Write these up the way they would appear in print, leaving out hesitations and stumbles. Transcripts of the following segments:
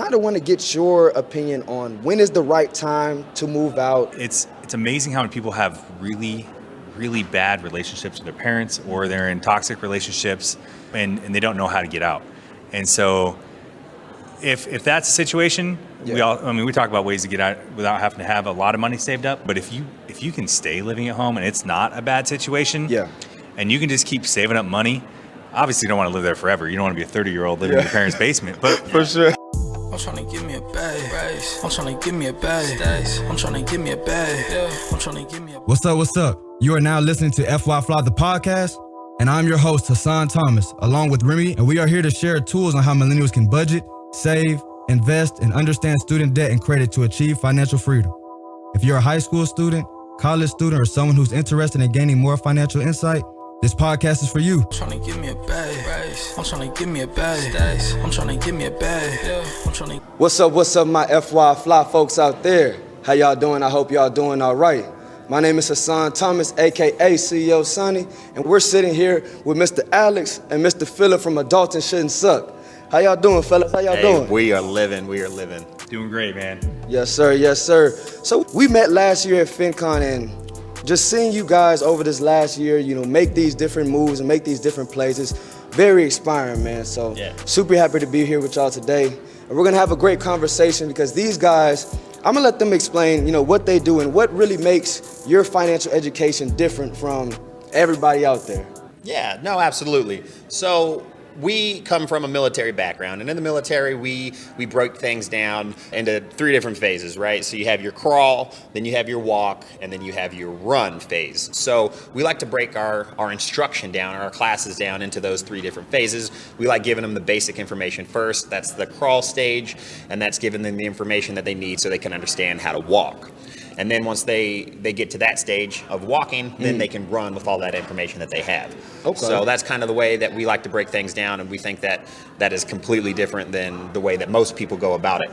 kind of want to get your opinion on when is the right time to move out. It's amazing how many people have really, really bad relationships with their parents, or they're in toxic relationships and they don't know how to get out. And so if that's the situation, we talk about ways to get out without having to have a lot of money saved up. But if you can stay living at home and it's not a bad situation, and you can just keep saving up money, obviously you don't want to live there forever. You don't want to be a 30-year-old living in your parents' basement. But for sure. I'm trying to give me a bag. I'm trying to give me a bag. I'm trying to give me a bag. I'm trying to give me a bag. What's up? You are now listening to FYI FLI the podcast, and I'm your host, Hassan Thomas, along with Remy, and we are here to share tools on how millennials can budget, save, invest, and understand student debt and credit to achieve financial freedom. If you're a high school student, college student, or someone who's interested in gaining more financial insight, this podcast is for you. I'm trying to give me a bag. I'm trying to give me a bag. I'm trying to give me a bag. I'm trying to... What's up, my FYI FLI folks out there? How y'all doing? I hope y'all doing all right. My name is Hassan Thomas, a.k.a. CEO Sonny, and we're sitting here with Mr. Alex and Mr. Phillip from Adulting Shouldn't Suck. How y'all doing, fellas? How y'all doing? We are living. doing great, man. Yes, sir. So we met last year at FinCon, and just seeing you guys over this last year, make these different moves and make these different plays is very inspiring, man. So super happy to be here with y'all today. And we're gonna have a great conversation because these guys, I'm gonna let them explain, what they do and what really makes your financial education different from everybody out there. Yeah, no, absolutely. So we come from a military background, and in the military, we broke things down into 3 different phases, right? So you have your crawl, then you have your walk, and then you have your run phase. So we like to break our instruction down, our classes down into those 3 different phases. We like giving them the basic information first. That's the crawl stage, and that's giving them the information that they need so they can understand how to walk. And then once they get to that stage of walking, then they can run with all that information that they have. Okay. So that's kind of the way that we like to break things down, and we think that is completely different than the way that most people go about it.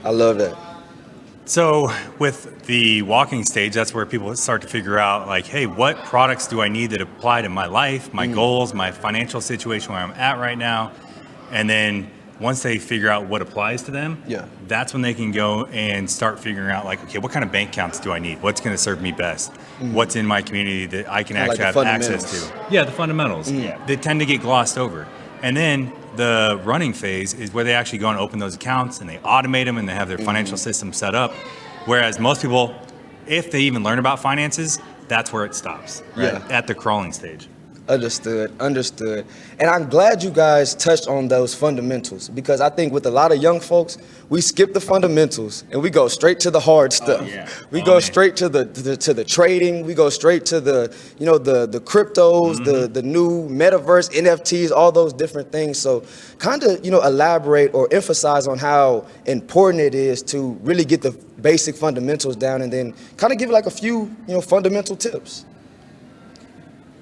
I love that. So with the walking stage, that's where people start to figure out, like, hey, what products do I need that apply to my life, my goals, my financial situation where I'm at right now? And then once they figure out what applies to them, that's when they can go and start figuring out, like, okay, what kind of bank accounts do I need? What's going to serve me best? What's in my community that I can actually have access to? Yeah, the fundamentals. They tend to get glossed over. And then the running phase is where they actually go and open those accounts and they automate them and they have their financial system set up. Whereas most people, if they even learn about finances, that's where it stops, right? At the crawling stage. Understood. And I'm glad you guys touched on those fundamentals, because I think with a lot of young folks, we skip the fundamentals and we go straight to the hard stuff. We go straight to the trading. We go straight to the cryptos, the new metaverse, NFTs, all those different things. So kind of, elaborate or emphasize on how important it is to really get the basic fundamentals down, and then kind of give like a few, fundamental tips.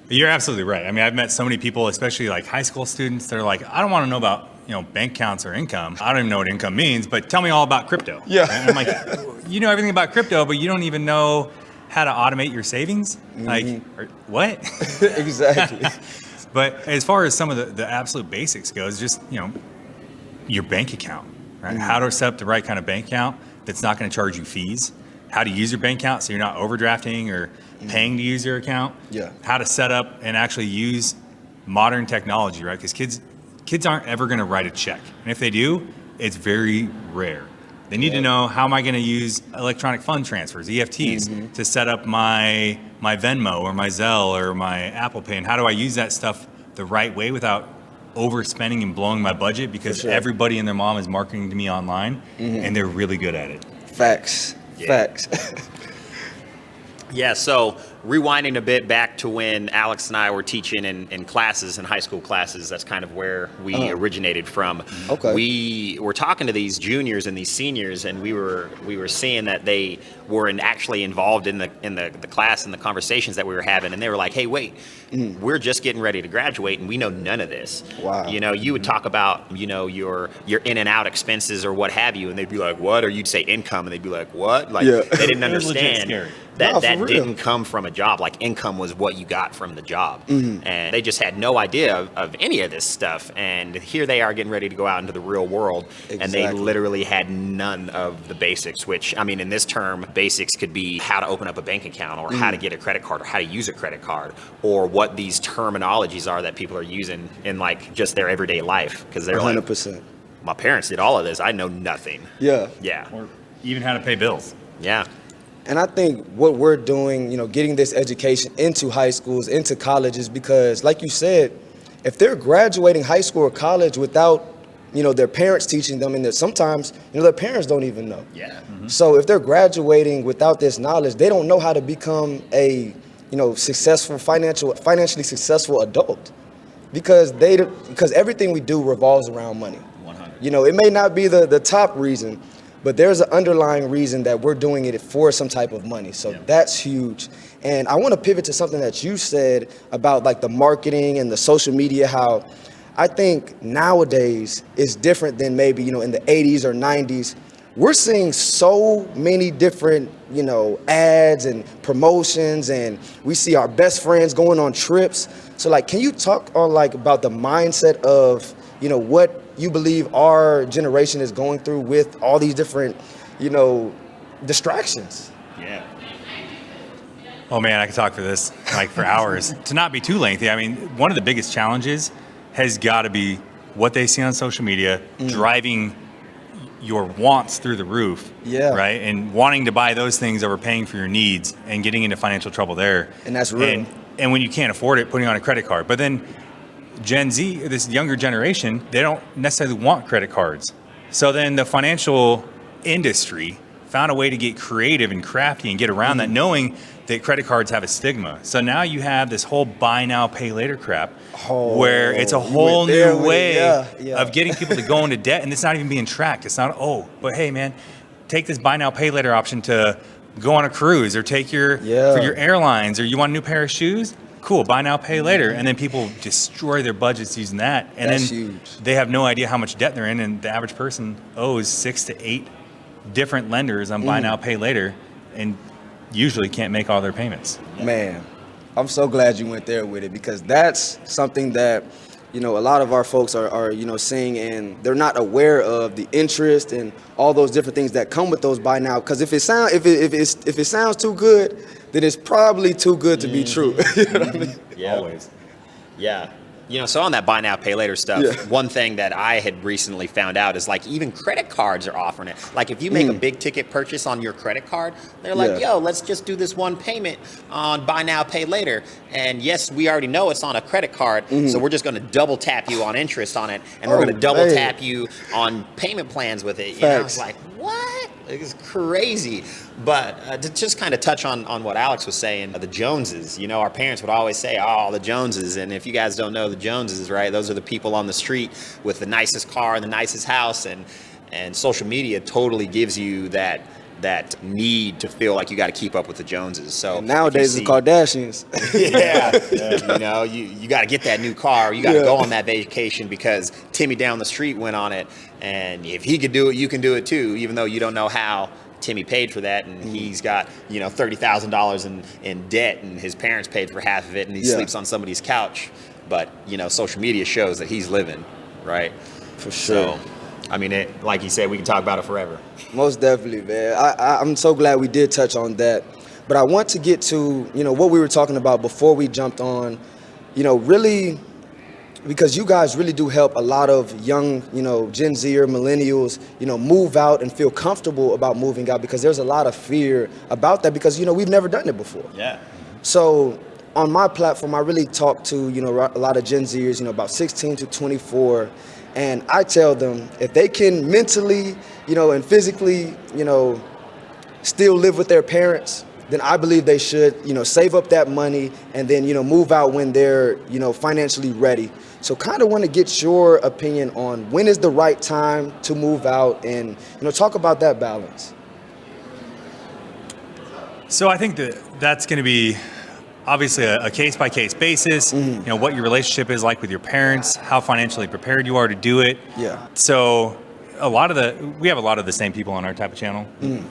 You're absolutely right. I mean, I've met so many people, especially like high school students, that are like, I don't want to know about, bank accounts or income. I don't even know what income means, but tell me all about crypto. Yeah. And I'm like, you know everything about crypto, but you don't even know how to automate your savings? Like, what? Exactly. But as far as some of the absolute basics goes, just, your bank account, right? How to set up the right kind of bank account that's not going to charge you fees. How to use your bank account so you're not overdrafting or paying to use your account. How to set up and actually use modern technology, right? Because kids aren't ever going to write a check. And if they do, it's very rare. They need to know, how am I going to use electronic fund transfers, EFTs, to set up my Venmo or my Zelle or my Apple Pay? And how do I use that stuff the right way without overspending and blowing my budget? Because everybody and their mom is marketing to me online, and they're really good at it. Facts. Yeah, so rewinding a bit back to when Alex and I were teaching in classes, in high school classes, that's kind of where we originated from. Okay. We were talking to these juniors and these seniors, and we were seeing that they were actually involved in the class and the conversations that we were having, and they were like, hey, wait, we're just getting ready to graduate and we know none of this. Wow. You would talk about, your in and out expenses or what have you, and they'd be like, what? Or you'd say income, and they'd be like, what? Like, they didn't understand that didn't come from a job. Like income was what you got from the job. And they just had no idea of any of this stuff. And here they are getting ready to go out into the real world. And they literally had none of the basics, which, I mean, in this term, basics could be how to open up a bank account or how to get a credit card or how to use a credit card or what these terminologies are that people are using in like just their everyday life. Because they're 100%. like, my parents did all of this. I know nothing. Yeah. Yeah. Or even how to pay bills. Yeah. And I think what we're doing, getting this education into high schools, into colleges, because like you said, if they're graduating high school or college without, their parents teaching them, and that sometimes, their parents don't even know. Yeah. So if they're graduating without this knowledge, they don't know how to become a, successful, financially successful adult, because everything we do revolves around money. 100. It may not be the top reason, but there's an underlying reason that we're doing it for some type of money. So that's huge. And I want to pivot to something that you said about like the marketing and the social media, how I think nowadays is different than maybe, in the 80s or 90s. We're seeing so many different, ads and promotions, and we see our best friends going on trips. So like, can you talk on like about the mindset of, what you believe our generation is going through with all these different, distractions? Yeah. Oh man, I could talk for this like for hours. To not be too lengthy, I mean, one of the biggest challenges has got to be what they see on social media, driving your wants through the roof, right? And wanting to buy those things over paying for your needs and getting into financial trouble there. And that's real. And when you can't afford it, putting on a credit card. But then Gen Z, this younger generation, they don't necessarily want credit cards. So then the financial industry found a way to get creative and crafty and get around that, knowing that credit cards have a stigma. So now you have this whole buy now, pay later crap, where it's a whole new way of getting people to go into debt, and it's not even being tracked. It's not, but hey man, take this buy now, pay later option to go on a cruise, or take for your airlines, or you want a new pair of shoes? Cool, buy now, pay later. And then people destroy their budgets using that. And That's then huge. They have no idea how much debt they're in, and the average person owes 6 to 8 different lenders on buy now, pay later, and usually can't make all their payments. Man, I'm so glad you went there with it, because that's something that, a lot of our folks are seeing, and they're not aware of the interest and all those different things that come with those buy now. Because if it sounds too good, then it's probably too good to be true. You know what I mean? Yeah. Always. Yeah. So on that buy now, pay later stuff, one thing that I had recently found out is like even credit cards are offering it. Like if you make a big ticket purchase on your credit card, they're like, yo, let's just do this one payment on buy now, pay later. And yes, we already know it's on a credit card, so we're just going to double tap you on interest on it, and we're going to double tap you on payment plans with it. I was like, what? It's crazy. But to just kind of touch on what Alex was saying, the Joneses, our parents would always say, the Joneses. And if you guys don't know the Joneses, right, those are the people on the street with the nicest car and the nicest house. And social media totally gives you that need to feel like you got to keep up with the Joneses. So and nowadays it's Kardashians. You got to get that new car. You got to go on that vacation because Timmy down the street went on it. And if he could do it, you can do it too, even though you don't know how. Timmy paid for that, and he's got $30,000 in debt, and his parents paid for half of it, and he sleeps on somebody's couch. But social media shows that he's living, right? For sure. So, I mean, like you said, we can talk about it forever. Most definitely, man. I'm so glad we did touch on that. But I want to get to what we were talking about before we jumped on. Really. Because you guys really do help a lot of young, Gen Z or millennials, move out and feel comfortable about moving out, because there's a lot of fear about that, because, we've never done it before. Yeah. So on my platform, I really talk to, a lot of Gen Zers, about 16 to 24. And I tell them if they can mentally, and physically, still live with their parents, then I believe they should, save up that money and then, move out when they're, financially ready. So kind of want to get your opinion on when is the right time to move out, and, talk about that balance. So I think that's going to be obviously a case-by-case basis, what your relationship is like with your parents, how financially prepared you are to do it. Yeah. So we have a lot of the same people on our type of channel,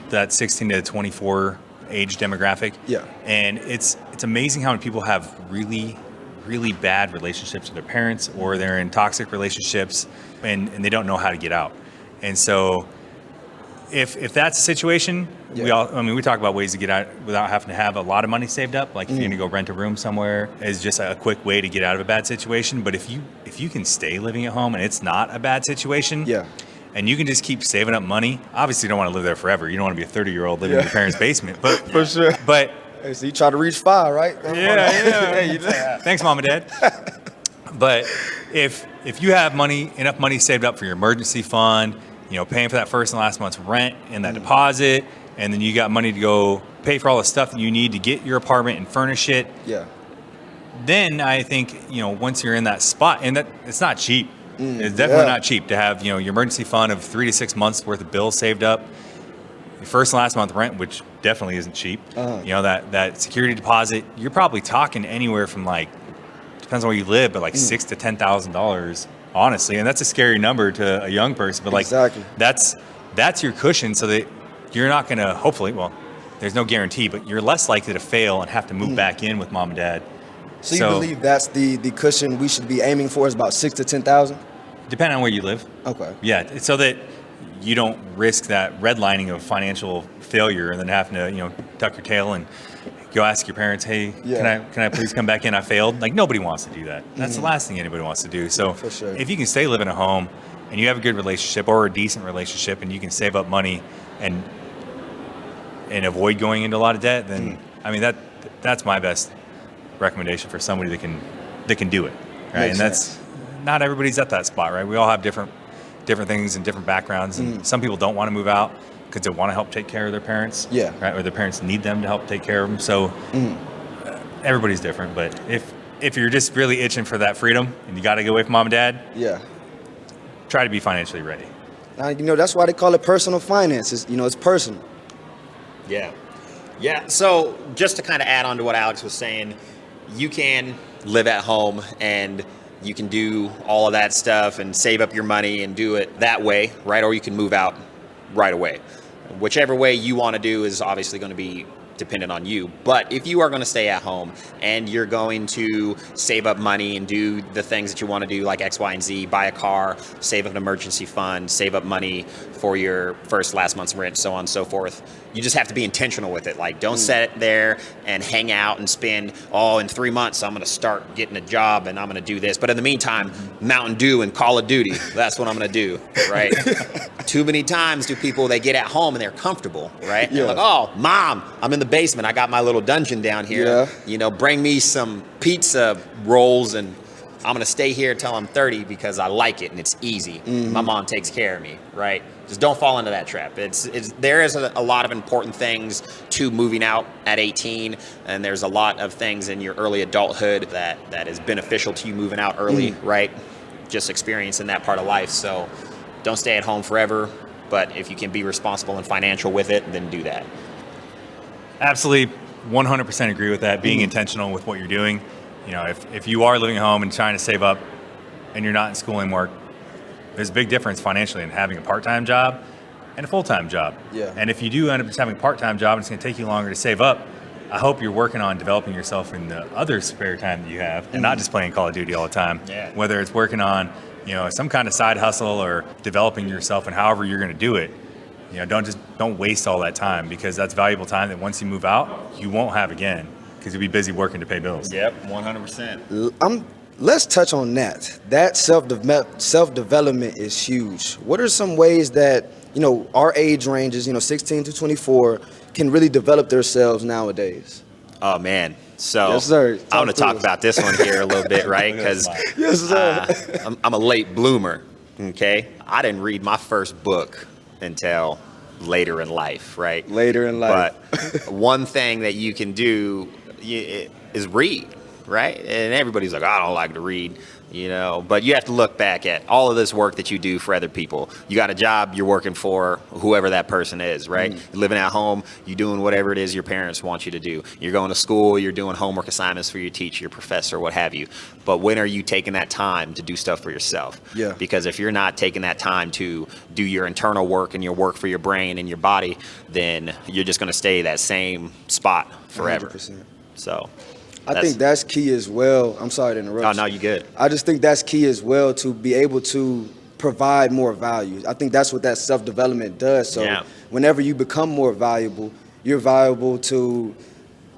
that 16 to 24 age demographic. Yeah. And it's it's amazing how many people have really, really bad relationships with their parents, or they're in toxic relationships and they don't know how to get out. And so if that's a situation, we talk about ways to get out without having to have a lot of money saved up. Like if you're gonna go rent a room somewhere, is just a quick way to get out of a bad situation. But if you can stay living at home and it's not a bad situation, and you can just keep saving up money. Obviously, you don't want to live there forever. You don't want to be a 30-year-old living in your parents' basement. But for sure. But hey, so you try to reach 5, right? Yeah. Thanks, Mom and Dad. But if you have enough money saved up for your emergency fund, paying for that first and last month's rent and that deposit, and then you got money to go pay for all the stuff that you need to get your apartment and furnish it. Yeah. Then I think, once you're in that spot, and that it's not cheap. It's definitely not cheap to have, your emergency fund of 3 to 6 months worth of bills saved up. Your first and last month rent, which definitely isn't cheap. That security deposit, you're probably talking anywhere from depends on where you live, but $6,000 to $10,000, honestly. And that's a scary number to a young person, but exactly. that's your cushion so that you're not going to, hopefully, well, there's no guarantee, but you're less likely to fail and have to move back in with mom and dad. So you believe that's the cushion we should be aiming for is about $6,000 to $10,000? Depending on where you live. Okay. Yeah, so that you don't risk that redlining of financial failure and then having to, tuck your tail and go ask your parents, hey, can I please come back in? I failed. Nobody wants to do that. That's the last thing anybody wants to do. So for sure. If you can stay living at home and you have a good relationship or a decent relationship and you can save up money and avoid going into a lot of debt, then that's my best recommendation for somebody that can do it, right? Makes that's not everybody's at that spot, right? We all have different things and different backgrounds, and some people don't want to move out because they want to help take care of their parents, right? Or their parents need them to help take care of them. So everybody's different, but if you're just really itching for that freedom and you got to get away from mom and dad, try to be financially ready. That's why they call it personal finance. It's personal. Yeah. So just to kind of add on to what Alex was saying, you can live at home and you can do all of that stuff and save up your money and do it that way, right? Or you can move out right away. Whichever way you want to do is obviously going to be dependent on you. But if you are going to stay at home and you're going to save up money and do the things that you want to do, like X, Y, and Z, buy a car, save up an emergency fund, save up money for your last month's rent, so on and so forth, you just have to be intentional with it. Don't sit there and hang out and spend, in 3 months, I'm going to start getting a job and I'm going to do this. But in the meantime, Mountain Dew and Call of Duty, that's what I'm going to do, right? Too many times do people, they get at home and they're comfortable, right? They're like, oh, Mom, I'm in the basement. I got my little dungeon down here. Bring me some pizza rolls and I'm going to stay here until I'm 30 because I like it and it's easy. My mom takes care of me, right? Just don't fall into that trap. There is a lot of important things to moving out at 18, and there's a lot of things in your early adulthood that is beneficial to you moving out early, right? Just experiencing that part of life. So don't stay at home forever, but if you can be responsible and financial with it, then do that. Absolutely, 100% agree with that. Being intentional with what you're doing. If you are living at home and trying to save up and you're not in school anymore, there's a big difference financially in having a part-time job and a full-time job. And if you do end up just having a part-time job and it's going to take you longer to save up, I hope you're working on developing yourself in the other spare time that you have and not just playing Call of Duty all the time. Whether it's working on, some kind of side hustle or developing yourself and however you're going to do it. Don't waste all that time because that's valuable time that once you move out, you won't have again because you'll be busy working to pay bills. 100%. Let's touch on that. That self-development is huge. What are some ways that, our age ranges, 16 to 24, can really develop themselves nowadays? Oh, man. So yes, sir. I'm going to talk about this one here a little bit, right? Because yes, sir. I'm a late bloomer, okay? I didn't read my first book until later in life, right? Later in life. But one thing that you can do is read, right? And everybody's like, I don't like to read, but you have to look back at all of this work that you do for other people. You got a job, you're working for whoever that person is, right? You're living at home, you're doing whatever it is your parents want you to do. You're going to school, you're doing homework assignments for your teacher, your professor, what have you. But when are you taking that time to do stuff for yourself? Because if you're not taking that time to do your internal work and your work for your brain and your body, then you're just going to stay that same spot forever. 100%. So I think that's key as well. I'm sorry to interrupt. Oh, no, you good. I just think that's key as well, to be able to provide more value. I think that's what that self-development does. So whenever you become more valuable, you're valuable to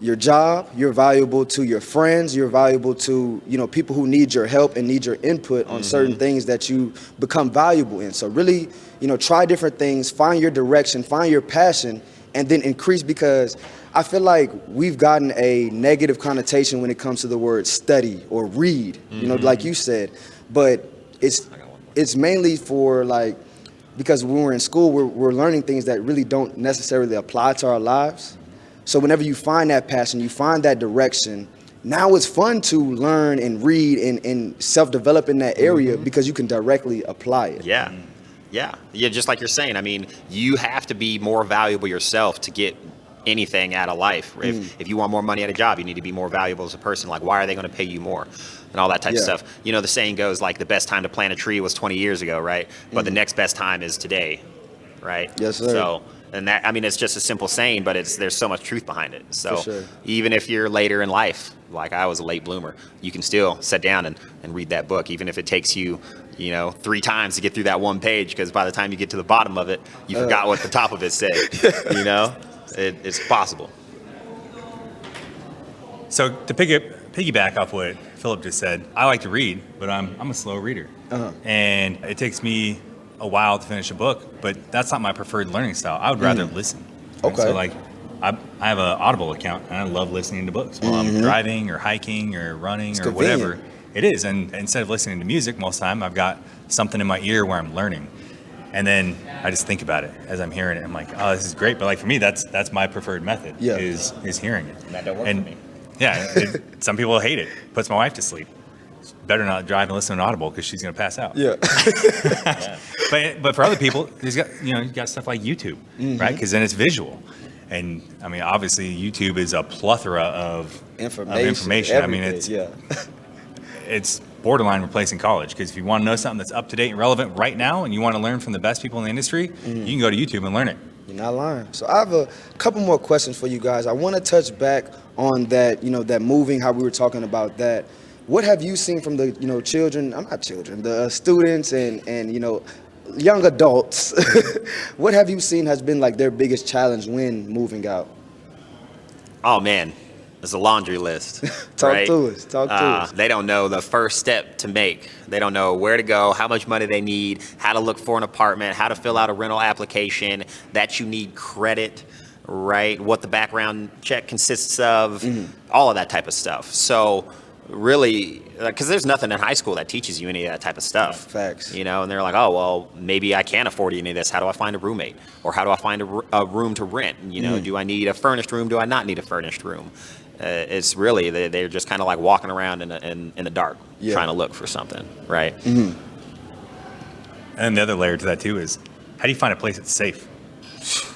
your job, you're valuable to your friends, you're valuable to, people who need your help and need your input on certain things that you become valuable in. So really, try different things, find your direction, find your passion, and then increase, because I feel like we've gotten a negative connotation when it comes to the word study or read, like you said, but it's mainly for because when we're in school, we're learning things that really don't necessarily apply to our lives. So whenever you find that passion, you find that direction, now it's fun to learn and read and self-develop in that area because you can directly apply it. Yeah, just like you're saying. I mean, you have to be more valuable yourself to get anything out of life. If you want more money at a job, you need to be more valuable as a person. Like, why are they going to pay you more? And all that type of stuff. The saying goes, like, the best time to plant a tree was 20 years ago, right? But the next best time is today, right? Yes, sir. So, and that, I mean, it's just a simple saying, but there's so much truth behind it. So even if you're later in life, like I was a late bloomer, you can still sit down and read that book, even if it takes you, 3 times to get through that one page, because by the time you get to the bottom of it, you forgot what the top of it said, It's possible. So to piggyback off what Phillip just said, I like to read, but I'm a slow reader. And it takes me a while to finish a book, but that's not my preferred learning style. I would rather listen. Okay. So I have an Audible account, and I love listening to books while I'm driving or hiking or running or whatever. It is, and instead of listening to music, most of the time I've got something in my ear where I'm learning. And then I just think about it as I'm hearing it. I'm like, oh, this is great. But for me, that's my preferred method is hearing it. And that don't work for me. Yeah, some people hate it. Puts my wife to sleep. Better not drive and listen to an Audible because she's going to pass out. Yeah. But for other people, you've got stuff like YouTube, right? Because then it's visual. And I mean, obviously, YouTube is a plethora of information. I mean, it's borderline replacing college, because if you want to know something that's up to date and relevant right now, and you want to learn from the best people in the industry, you can go to YouTube and learn it. You're not lying. So I have a couple more questions for you guys. I want to touch back on that, that moving, how we were talking about that. What have you seen from the, the students and young adults? What have you seen has been their biggest challenge when moving out? Oh, man. There's a laundry list. Talk to us. They don't know the first step to make. They don't know where to go, how much money they need, how to look for an apartment, how to fill out a rental application, that you need credit, right? What the background check consists of, all of that type of stuff. So really, because there's nothing in high school that teaches you any of that type of stuff. Facts. And they're like, oh, well, maybe I can't afford any of this. How do I find a roommate? Or how do I find a room to rent? Do I need a furnished room? Do I not need a furnished room? It's really, they're just kind of walking around in the dark, trying to look for something, right? And the other layer to that too is, how do you find a place that's safe,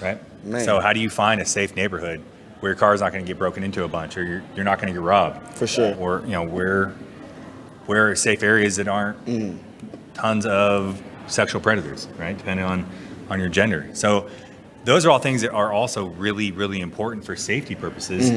right? Man. So how do you find a safe neighborhood where your car's not going to get broken into a bunch, or you're not going to get robbed? For sure. Or where are safe areas that aren't tons of sexual predators, right? Depending on your gender. So those are all things that are also really, really important for safety purposes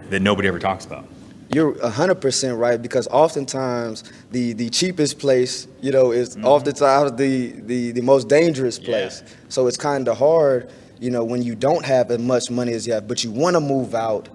that nobody ever talks about. You're 100% right, because oftentimes the cheapest place, is oftentimes the most dangerous place. Yeah. So it's kind of hard, when you don't have as much money as you have, but you want to move out.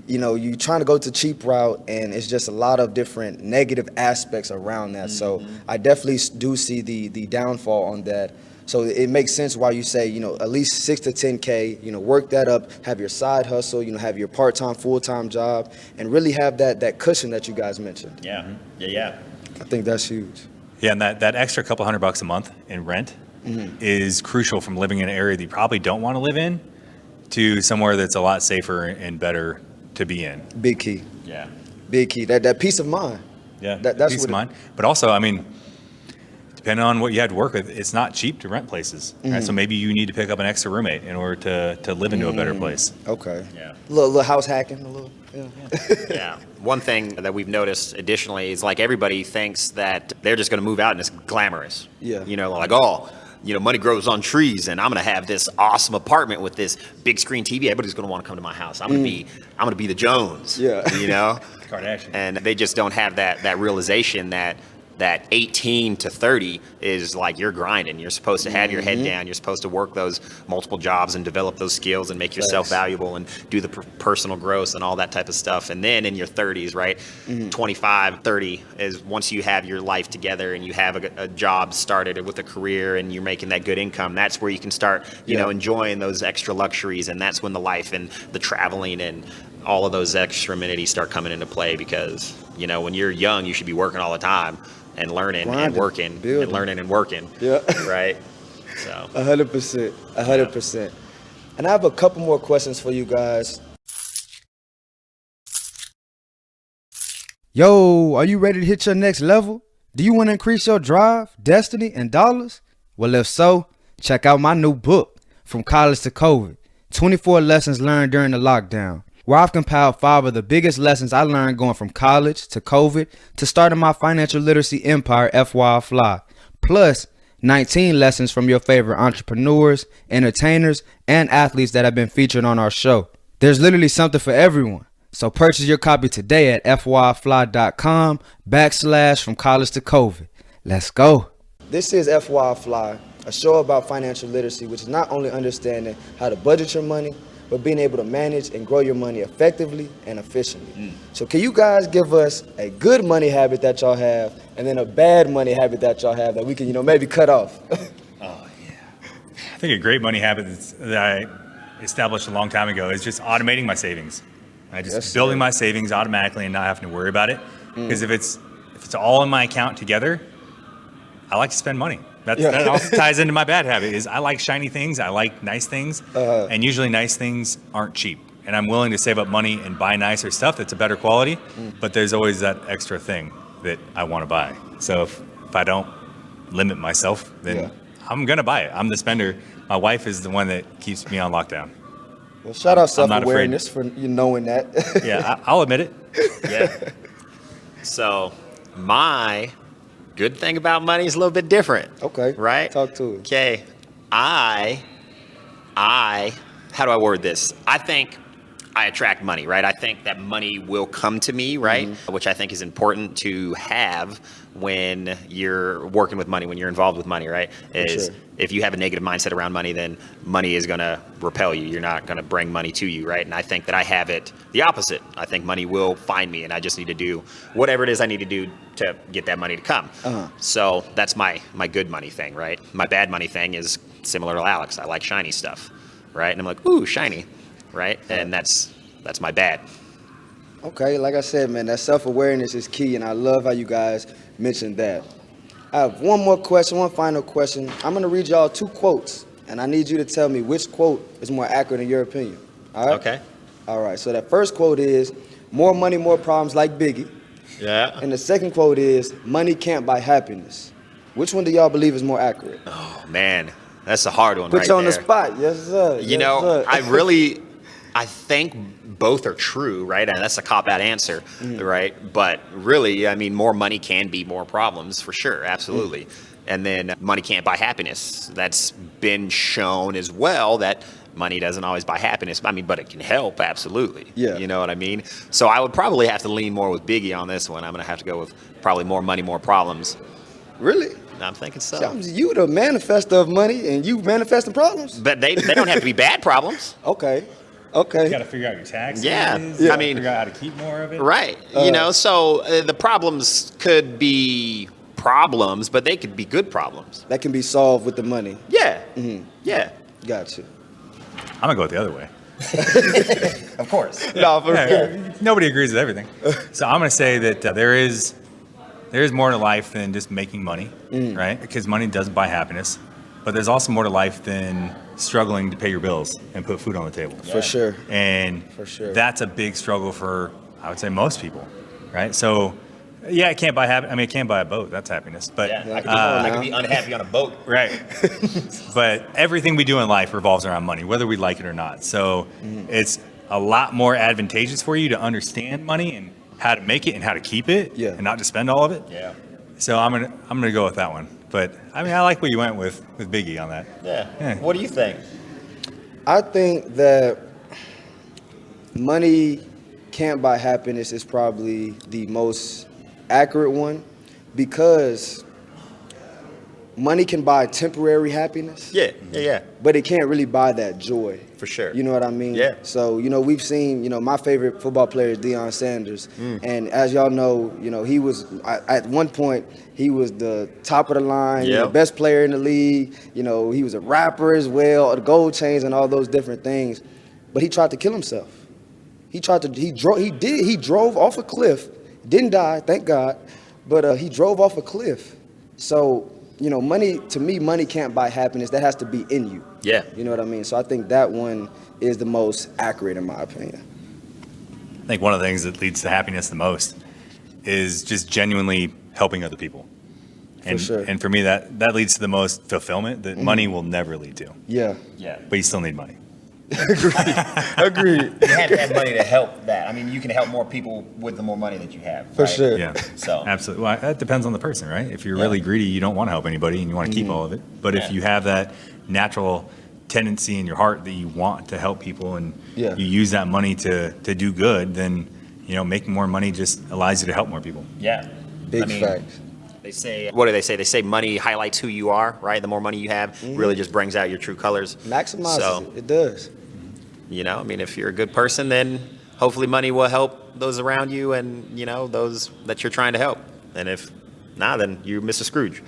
You're trying to go to cheap route, and it's just a lot of different negative aspects around that. So I definitely do see the downfall on that. So it makes sense why you say, at least 6 to 10K, work that up, have your side hustle, have your part-time, full-time job, and really have that cushion that you guys mentioned. Yeah. I think that's huge. Yeah, and that extra couple $100 a month in rent is crucial from living in an area that you probably don't want to live in to somewhere that's a lot safer and better to be in. Big key. Yeah. Big key. That peace of mind. Yeah, that's peace of mind. But also, I mean, depending on what you had to work with, it's not cheap to rent places. Right? So maybe you need to pick up an extra roommate in order to live into a better place. Okay. Yeah. Little house hacking, a little. Yeah. Yeah. One thing that we've noticed additionally is everybody thinks that they're just going to move out and it's glamorous. Yeah. money grows on trees, and I'm gonna have this awesome apartment with this big screen TV. Everybody's gonna want to come to my house. I'm gonna be the Jones. Yeah. Kardashian. And they just don't have that realization that 18 to 30 is like you're grinding. You're supposed to have your head down. You're supposed to work those multiple jobs and develop those skills and make yourself valuable and do the personal growth and all that type of stuff. And then in your 30s, right, 25, 30 is once you have your life together and you have a job started with a career and you're making that good income, that's where you can start, enjoying those extra luxuries. And that's when the life and the traveling and all of those extra amenities start coming into play because, when you're young, you should be working all the time. And learning and working, building. and learning and working. Yeah. Right. So 100%. 100%. And I have a couple more questions for you guys. Yo, are you ready to hit your next level? Do you want to increase your drive, destiny, and dollars? Well, if so, check out my new book, From College to COVID, 24 Lessons Learned During the Lockdown, where I've compiled 5 of the biggest lessons I learned going from college to COVID to starting my financial literacy empire, FYI FLI, plus 19 lessons from your favorite entrepreneurs, entertainers, and athletes that have been featured on our show. There's literally something for everyone. So purchase your copy today at FYIFly.com/From College to COVID. Let's go. This is FYI FLI, a show about financial literacy, which is not only understanding how to budget your money, but being able to manage and grow your money effectively and efficiently. So can you guys give us a good money habit that y'all have and then a bad money habit that y'all have that we can, maybe cut off? I think a great money habit that I established a long time ago is just automating my savings. Building my savings automatically and not having to worry about it. Because if it's all in my account together, I like to spend money. That also ties into my bad habit is I like shiny things. I like nice things. And usually nice things aren't cheap. And I'm willing to save up money and buy nicer stuff that's a better quality. But there's always that extra thing that I want to buy. So if I don't limit myself, then I'm going to buy it. I'm the spender. My wife is the one that keeps me on lockdown. Well, shout out self-awareness for you knowing that. I'll admit it. Yeah. So my good thing about money is a little bit different. Okay. Right? Talk to it. Okay. How do I word this? I think I attract money, right? I think that money will come to me, right? Which I think is important to have when you're working with money, when you're involved with money, right? If you have a negative mindset around money, then money is going to repel you. You're not going to bring money to you, right? And I think that I have it the opposite. I think money will find me, and I just need to do whatever it is I need to do to get that money to come. So that's my good money thing, right? My bad money thing is similar to Alex. I like shiny stuff, right? And I'm like, ooh, shiny, right? And that's my bad. Okay, like I said, man, that self-awareness is key, and I love how you guys mentioned that. I have one more question, one final question. I'm going to read y'all 2 quotes, and I need you to tell me which quote is more accurate in your opinion. All right? Okay. All right, so that first quote is, more money, more problems, like Biggie. Yeah. And the second quote is, money can't buy happiness. Which one do y'all believe is more accurate? Oh, man, that's a hard one. Put you on the spot. Yes, sir. Sir. I think both are true, right? And that's a cop-out answer, right? But really, I mean, more money can be more problems for sure, absolutely. And then money can't buy happiness. That's been shown as well that money doesn't always buy happiness. I mean, but it can help, absolutely. Yeah. You know what I mean? So I would probably have to lean more with Biggie on this one. I'm going to have to go with probably more money, more problems. Really? I'm thinking so. You the manifester of money, and you manifesting problems? But they don't have to be bad problems. Okay. You got to figure out your taxes. Yeah. I mean, figure out how to keep more of it. Right. So the problems could be problems, but they could be good problems. That can be solved with the money. Yeah. Yeah. Got you. I'm going to go the other way. Of course. No, Nobody agrees with everything. So I'm going to say that there is more to life than just making money, right? Because money doesn't buy happiness. But there's also more to life than struggling to pay your bills and put food on the table. For sure. And that's a big struggle for, I would say, most people, right? So, yeah, it can't buy it can't buy a boat. That's happiness. But I could be unhappy on a boat. Right. But everything we do in life revolves around money, whether we like it or not. So it's a lot more advantageous for you to understand money and how to make it and how to keep it and not to spend all of it. Yeah. So I'm gonna go with that one. But I mean, I like what you went with Biggie on that. Yeah. What do you think? I think that money can't buy happiness is probably the most accurate one, because money can buy temporary happiness. Yeah. But it can't really buy that joy. For sure. You know what I mean? Yeah. So, we've seen, my favorite football player is Deion Sanders. And as y'all know, he was, at one point, he was the top of the line, best player in the league. He was a rapper as well, the gold chains and all those different things. But he tried to kill himself. He drove off a cliff. Didn't die, thank God. But he drove off a cliff. So, money can't buy happiness. That has to be in you. Yeah. You know what I mean? So I think that one is the most accurate in my opinion. I think one of the things that leads to happiness the most is just genuinely helping other people. And, For sure. And for me, that leads to the most fulfillment that money will never lead to. Yeah. But you still need money. Agreed. You have to have money to help that. I mean, you can help more people with the more money that you have. For right? sure. Yeah. So. Absolutely. Well, that depends on the person, right? If you're really greedy, you don't want to help anybody and you want to keep all of it. But if you have that natural tendency in your heart that you want to help people and you use that money to do good, then, making more money just allows you to help more people. Yeah. Big facts. They say, what do they say? They say money highlights who you are, right? The more money you have really just brings out your true colors. Maximizes it does. If you're a good person, then hopefully money will help those around you and, those that you're trying to help. And if not, then you're Mr. Scrooge.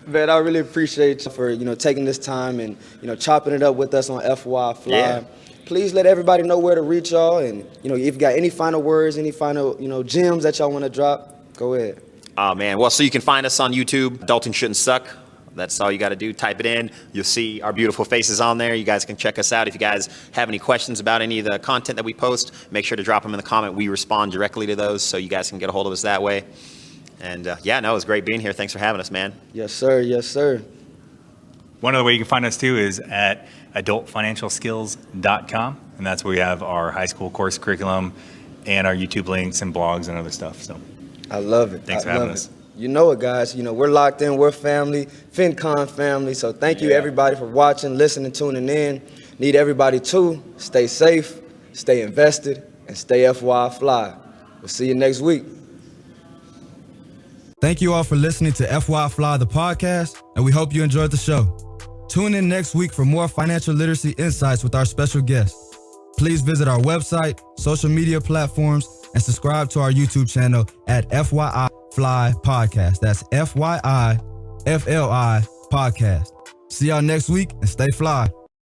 Man, I really appreciate you for, taking this time and, chopping it up with us on FYI Fly. Yeah. Please let everybody know where to reach y'all. And, if you got any final words, any final, gems that y'all want to drop, go ahead. Oh, man. Well, so you can find us on YouTube. Dalton Shouldn't Suck. That's all you got to do. Type it in. You'll see our beautiful faces on there. You guys can check us out. If you guys have any questions about any of the content that we post, make sure to drop them in the comment. We respond directly to those, so you guys can get a hold of us that way. And it was great being here. Thanks for having us, man. Yes, sir. Yes, sir. One other way you can find us too is at adultfinancialskills.com. And that's where we have our high school course curriculum and our YouTube links and blogs and other stuff. So I love it. Thanks for having us. You know it, guys. We're locked in. We're family, FinCon family. So thank you, everybody, for watching, listening, tuning in. Need everybody to stay safe, stay invested, and stay FYI Fly. We'll see you next week. Thank you all for listening to FYI Fly, the podcast, and we hope you enjoyed the show. Tune in next week for more financial literacy insights with our special guests. Please visit our website, social media platforms, and subscribe to our YouTube channel at FYI Fly Podcast. That's FYI FLI Podcast. See y'all next week and stay fly.